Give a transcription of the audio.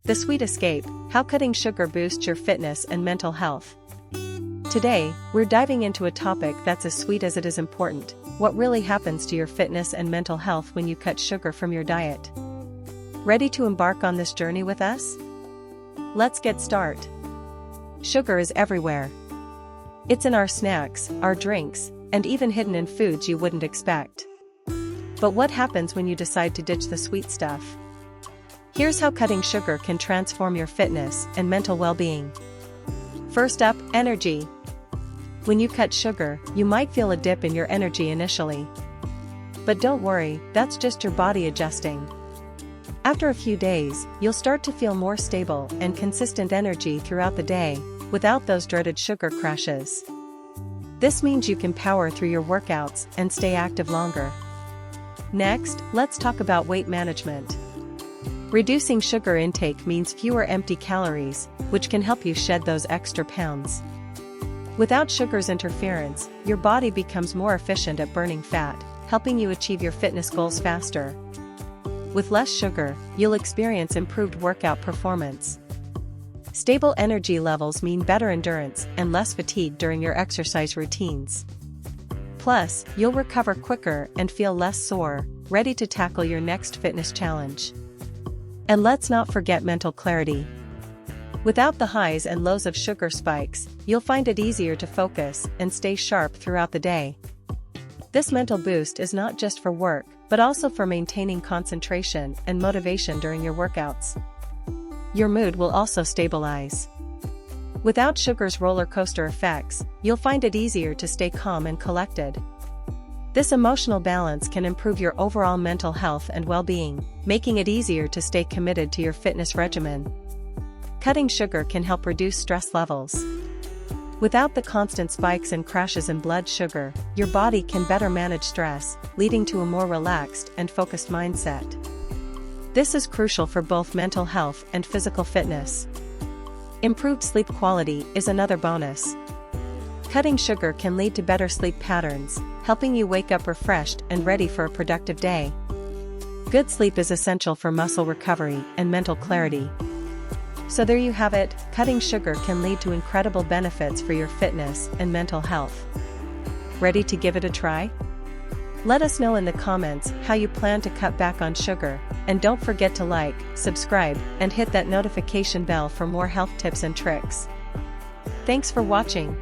The Sweet Escape: How Cutting Sugar Boosts Your Fitness and Mental Health. Today, we're diving into a topic that's as sweet as it is important: what really happens to your fitness and mental health when you cut sugar from your diet. Ready to embark on this journey with us? Let's get started. Sugar is everywhere. It's in our snacks, our drinks, and even hidden in foods you wouldn't expect. But what happens when you decide to ditch the sweet stuff? Here's how cutting sugar can transform your fitness and mental well-being. First up, energy. When you cut sugar, you might feel a dip in your energy initially. But don't worry, that's just your body adjusting. After a few days, you'll start to feel more stable and consistent energy throughout the day, without those dreaded sugar crashes. This means you can power through your workouts and stay active longer. Next, let's talk about weight management. Reducing sugar intake means fewer empty calories, which can help you shed those extra pounds. Without sugar's interference, your body becomes more efficient at burning fat, helping you achieve your fitness goals faster. With less sugar, you'll experience improved workout performance. Stable energy levels mean better endurance and less fatigue during your exercise routines. Plus, you'll recover quicker and feel less sore, ready to tackle your next fitness challenge. And let's not forget mental clarity. Without the highs and lows of sugar spikes, you'll find it easier to focus and stay sharp throughout the day. This mental boost is not just for work, but also for maintaining concentration and motivation during your workouts. Your mood will also stabilize. Without sugar's roller coaster effects, you'll find it easier to stay calm and collected. This emotional balance can improve your overall mental health and well-being, making it easier to stay committed to your fitness regimen. Cutting sugar can help reduce stress levels. Without the constant spikes and crashes in blood sugar, your body can better manage stress, leading to a more relaxed and focused mindset. This is crucial for both mental health and physical fitness. Improved sleep quality is another bonus. Cutting sugar can lead to better sleep patterns, helping you wake up refreshed and ready for a productive day. Good sleep is essential for muscle recovery and mental clarity. So there you have it, cutting sugar can lead to incredible benefits for your fitness and mental health. Ready to give it a try? Let us know in the comments how you plan to cut back on sugar, and don't forget to like, subscribe, and hit that notification bell for more health tips and tricks. Thanks for watching.